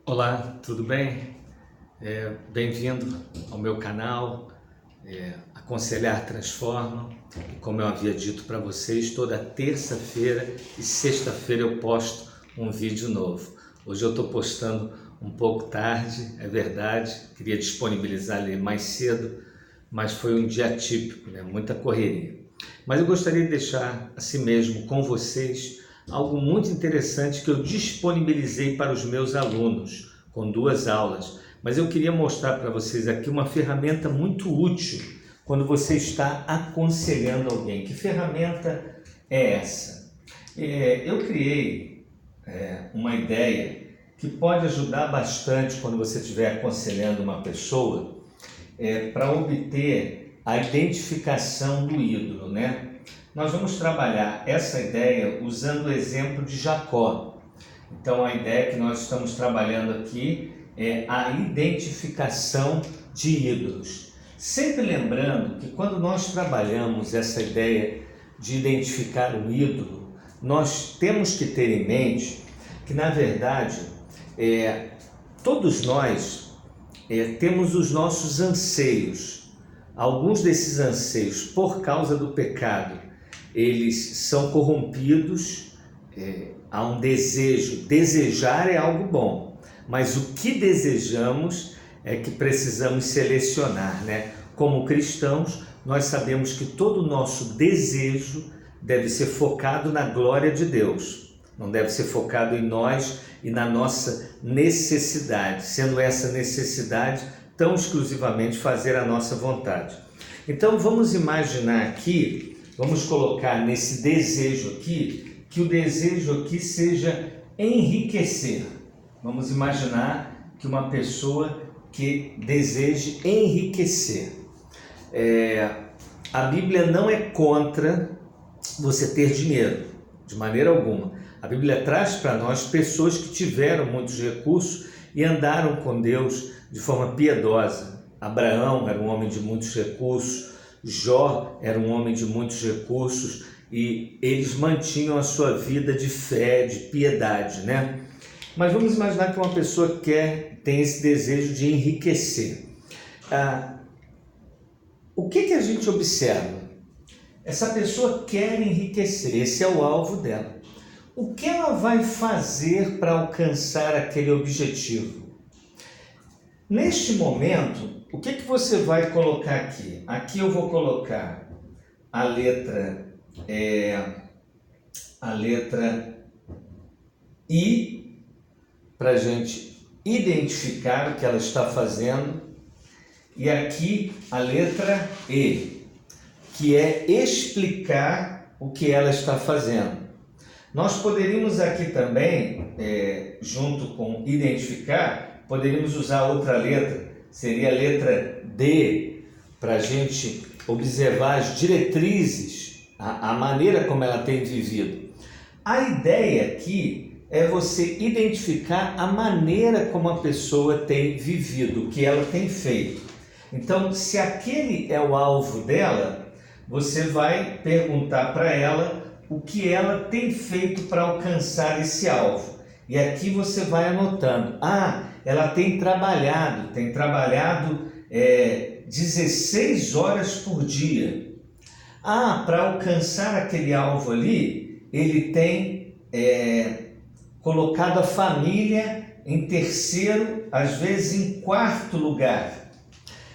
Olá, tudo bem? Bem-vindo ao meu canal, Aconselhar Transforma. E como eu havia dito para vocês, toda terça-feira e sexta-feira eu posto um vídeo novo. Hoje eu estou postando um pouco tarde, é verdade, queria disponibilizar ele mais cedo, mas foi um dia atípico, né? Muita correria. Mas eu gostaria de deixar assim mesmo com vocês algo muito interessante que eu disponibilizei para os meus alunos, com 2 aulas. Mas eu queria mostrar para vocês aqui uma ferramenta muito útil quando você está aconselhando alguém. Que ferramenta é essa? Eu criei uma ideia que pode ajudar bastante quando você estiver aconselhando uma pessoa para obter a identificação do ídolo, né? Nós vamos trabalhar essa ideia usando o exemplo de Jacó. Então, a ideia que nós estamos trabalhando aqui é a identificação de ídolos. Sempre lembrando que quando nós trabalhamos essa ideia de identificar um ídolo, nós temos que ter em mente que, na verdade, todos nós temos os nossos anseios. Alguns desses anseios, por causa do pecado, eles são corrompidos, há um desejo. Desejar é algo bom, mas o que desejamos é que precisamos selecionar, né? Como cristãos, nós sabemos que todo o nosso desejo deve ser focado na glória de Deus, não deve ser focado em nós e na nossa necessidade, sendo essa necessidade tão exclusivamente fazer a nossa vontade. Então vamos imaginar aqui, vamos colocar nesse desejo aqui, que o desejo aqui seja enriquecer. Vamos imaginar que uma pessoa que deseje enriquecer. A Bíblia não é contra você ter dinheiro, de maneira alguma. A Bíblia traz para nós pessoas que tiveram muitos recursos e andaram com Deus de forma piedosa. Abraão era um homem de muitos recursos, Jó era um homem de muitos recursos e eles mantinham a sua vida de fé, de piedade, né? Mas vamos imaginar que uma pessoa tem esse desejo de enriquecer. O que a gente observa? Essa pessoa quer enriquecer, esse é o alvo dela. O que ela vai fazer para alcançar aquele objetivo? Neste momento, o que você vai colocar aqui? Aqui eu vou colocar a letra I, para a gente identificar o que ela está fazendo, e aqui a letra E, que é explicar o que ela está fazendo. Nós poderíamos aqui também, junto com identificar, poderíamos usar outra letra, seria a letra D, para a gente observar as diretrizes, a maneira como ela tem vivido. A ideia aqui é você identificar a maneira como a pessoa tem vivido, o que ela tem feito. Então, se aquele é o alvo dela, você vai perguntar para ela o que ela tem feito para alcançar esse alvo. E aqui você vai anotando. Ela tem trabalhado 16 horas por dia. Para alcançar aquele alvo ali, ele tem colocado a família em terceiro, às vezes em quarto lugar.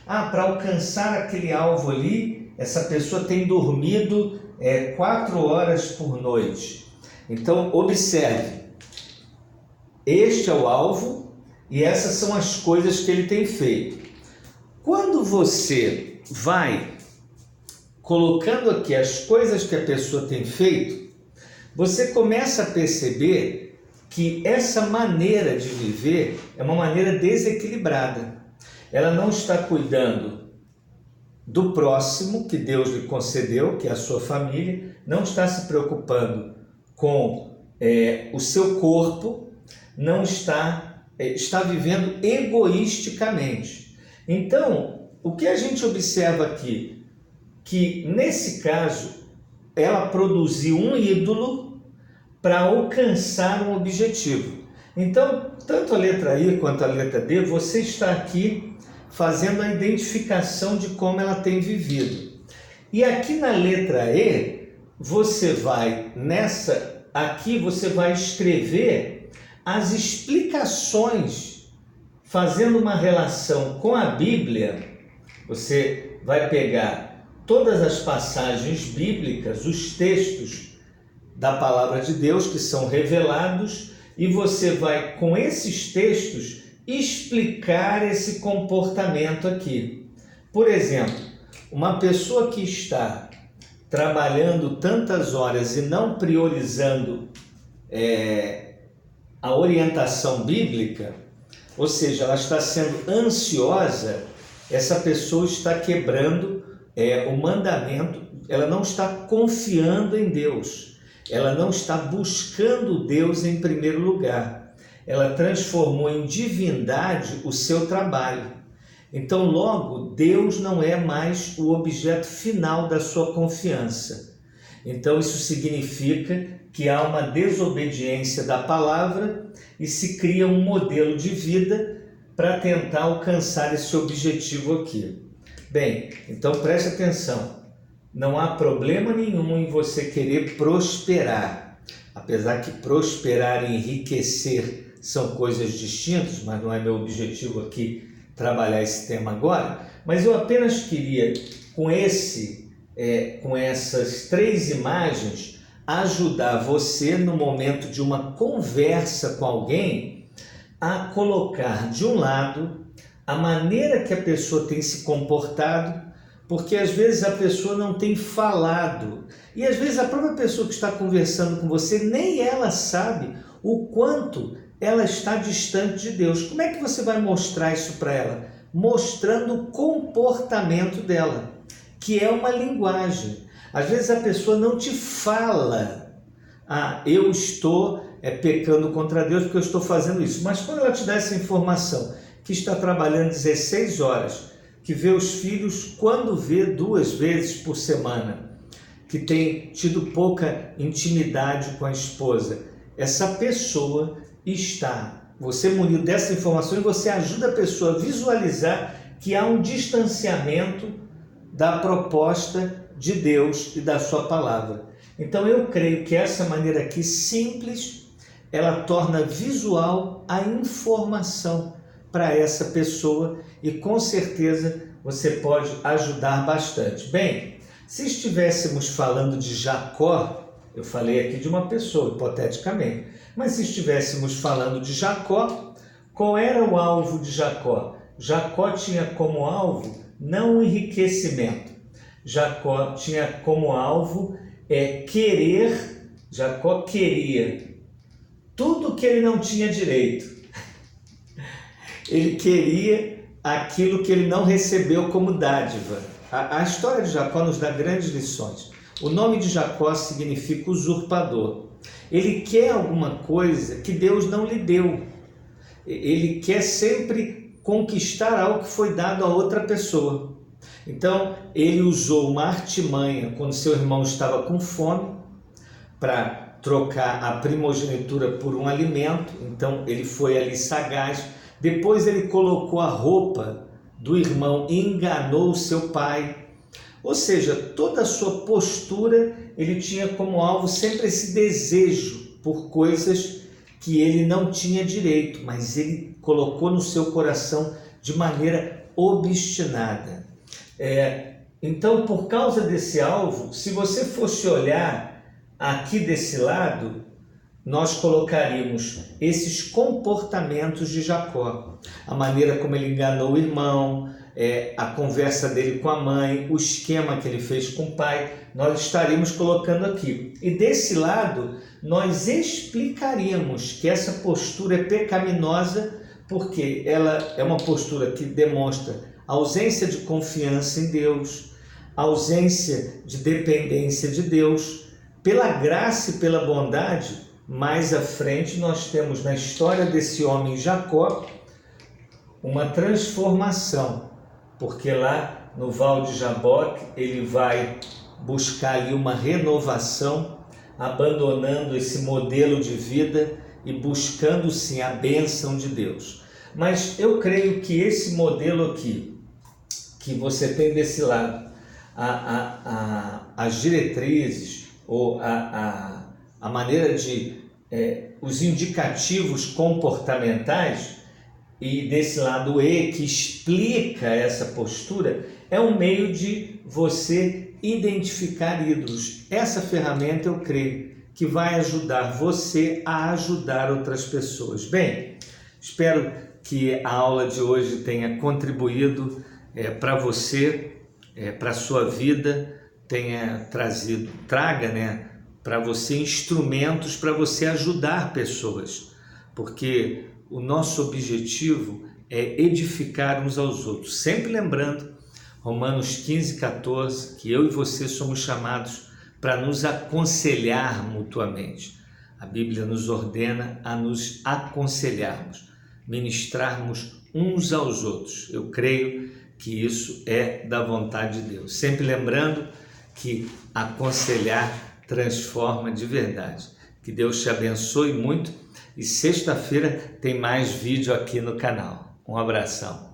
Para alcançar aquele alvo ali, essa pessoa tem dormido 4 horas por noite. Então, observe, este é o alvo e essas são as coisas que ele tem feito. Quando você vai colocando aqui as coisas que a pessoa tem feito, você começa a perceber que essa maneira de viver é uma maneira desequilibrada. Ela não está cuidando do próximo que Deus lhe concedeu, que é a sua família, não está se preocupando com o seu corpo, não está vivendo egoisticamente. Então, o que a gente observa aqui? Que nesse caso, ela produziu um ídolo para alcançar um objetivo. Então, tanto a letra I quanto a letra D, você está aqui fazendo a identificação de como ela tem vivido. E aqui na letra E, você vai você vai escrever as explicações, fazendo uma relação com a Bíblia. Você vai pegar todas as passagens bíblicas, os textos da palavra de Deus que são revelados, e você vai, com esses textos, explicar esse comportamento aqui. Por exemplo, uma pessoa que está trabalhando tantas horas e não priorizando a orientação bíblica, ou seja, ela está sendo ansiosa, essa pessoa está quebrando o mandamento, ela não está confiando em Deus, ela não está buscando Deus em primeiro lugar, ela transformou em divindade o seu trabalho. Então, logo, Deus não é mais o objeto final da sua confiança. Então, isso significa que há uma desobediência da palavra e se cria um modelo de vida para tentar alcançar esse objetivo aqui. Bem, então preste atenção. Não há problema nenhum em você querer prosperar. Apesar que prosperar e enriquecer são coisas distintas, mas não é meu objetivo aqui trabalhar esse tema agora, mas eu apenas queria, com essas 3 imagens, ajudar você no momento de uma conversa com alguém a colocar de um lado a maneira que a pessoa tem se comportado, porque às vezes a pessoa não tem falado, e às vezes a própria pessoa que está conversando com você, nem ela sabe o quanto ela está distante de Deus. Como é que você vai mostrar isso para ela? Mostrando o comportamento dela, que é uma linguagem. Às vezes a pessoa não te fala, eu estou pecando contra Deus porque eu estou fazendo isso. Mas quando ela te dá essa informação, que está trabalhando 16 horas, que vê os filhos quando vê 2 vezes por semana, que tem tido pouca intimidade com a esposa, essa pessoa você munido dessa informação e você ajuda a pessoa a visualizar que há um distanciamento da proposta de Deus e da sua palavra. Então eu creio que essa maneira aqui simples, ela torna visual a informação para essa pessoa e com certeza você pode ajudar bastante. Bem, se estivéssemos falando de Jacó, eu falei aqui de uma pessoa, hipoteticamente, mas se estivéssemos falando de Jacó, qual era o alvo de Jacó? Jacó tinha como alvo não o enriquecimento. Jacó tinha como alvo querer. Jacó queria tudo que ele não tinha direito. Ele queria aquilo que ele não recebeu como dádiva. A história de Jacó nos dá grandes lições. O nome de Jacó significa usurpador. Ele quer alguma coisa que Deus não lhe deu. Ele quer sempre conquistar algo que foi dado a outra pessoa. Então, ele usou uma artimanha quando seu irmão estava com fome para trocar a primogenitura por um alimento. Então, ele foi ali sagaz. Depois, ele colocou a roupa do irmão e enganou o seu pai. Ou seja, toda a sua postura, ele tinha como alvo sempre esse desejo por coisas que ele não tinha direito, mas ele colocou no seu coração de maneira obstinada. Então, por causa desse alvo, se você fosse olhar aqui desse lado, nós colocaríamos esses comportamentos de Jacó, a maneira como ele enganou o irmão, a conversa dele com a mãe, o esquema que ele fez com o pai, nós estaríamos colocando aqui. E desse lado, nós explicaríamos que essa postura é pecaminosa porque ela é uma postura que demonstra ausência de confiança em Deus, ausência de dependência de Deus. Pela graça e pela bondade, mais à frente nós temos na história desse homem Jacó uma transformação, porque lá no Val de Jaboque ele vai buscar ali uma renovação, abandonando esse modelo de vida e buscando sim a bênção de Deus. Mas eu creio que esse modelo aqui, que você tem desse lado, as diretrizes ou a maneira de os indicativos comportamentais, e desse lado E, que explica essa postura, é um meio de você identificar ídolos. Essa ferramenta, eu creio, que vai ajudar você a ajudar outras pessoas. Bem, espero que a aula de hoje tenha contribuído para você, para a sua vida, traga para você instrumentos para você ajudar pessoas, porque o nosso objetivo é edificar uns aos outros. Sempre lembrando, Romanos 15:14, que eu e você somos chamados para nos aconselhar mutuamente. A Bíblia nos ordena a nos aconselharmos, ministrarmos uns aos outros. Eu creio que isso é da vontade de Deus. Sempre lembrando que aconselhar transforma de verdade. Que Deus te abençoe muito e sexta-feira tem mais vídeo aqui no canal. Um abração.